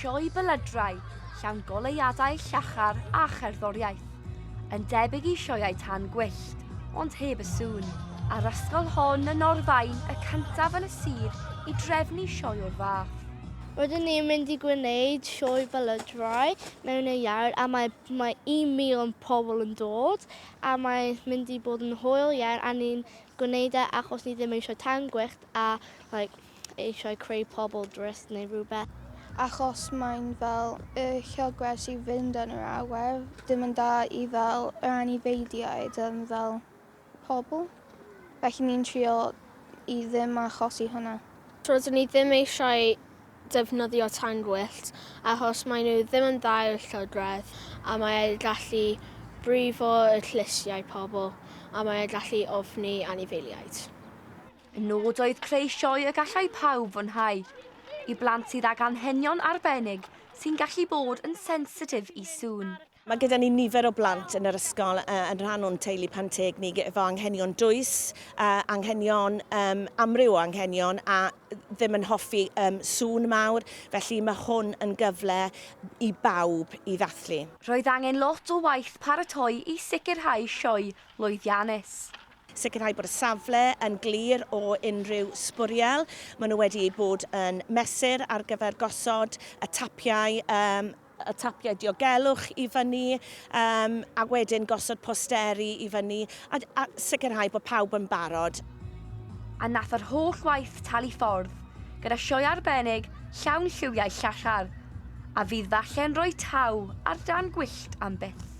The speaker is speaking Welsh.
sioe belydrau llawn goleuadau llachar a cherddoriaeth. Yn debyg I sioeau tan gwyllt, ond heb y sŵn. A'r ysgol hon yn Norfaen y cyntaf yn y sir I drefnu sioe o'r fath. Rydyn ni'n mynd I gwneud sioe belydrau mewn y iard a mae 1,000 pobl yn dod a mae'n mynd I bod yn hwyl iawn a ni'n gwneud e achos ni ddim eisiau tan gwyllt a eisiau creu pobl drist neu rhywbeth. Achos mae'n fel y llygrau sy'n fynd yn yr awyr, dim yn da I fel yr anifeiliaid fel pobl. Felly ni'n trio I ddim achosi hwnna. Rydyn ni ddim eisiau defnyddio tan gwyllt achos maen nhw ddim yn dda i'r llygredd a mae'n gallu brifo y llysiau pobl a mae'n gallu ofni anifeiliaid. Y nod oedd creu sioe y gallai pawb fwynhau. I blant sydd ag anghenion arbennig sy'n gallu bod yn sensitif I sŵn. Mae gyda ni nifer o blant yn yr ysgol yn rhan o'n teulu Panteg ni efo anghenion dwys, anghenion, amryw o anghenion a ddim yn hoffi sŵn mawr, felly mae hwn yn gyfle I bawb I ddathlu. Roedd angen lot o waith paratoi I sicrhau sioe lwyddiannus. Sicrhau bod y safle yn glir o unrhyw sbwriel. Maen nhw wedi bod yn mesur ar gyfer gosod y tapiau diogelwch I fyny a wedyn gosod posteri I fyny a sicrhau bod pawb yn barod. A nath yr holl waith talu ffordd gyda sioe arbennig llawn lliwiau llachar a fydd falle'n rhoi taw ar dan gwyllt am byth.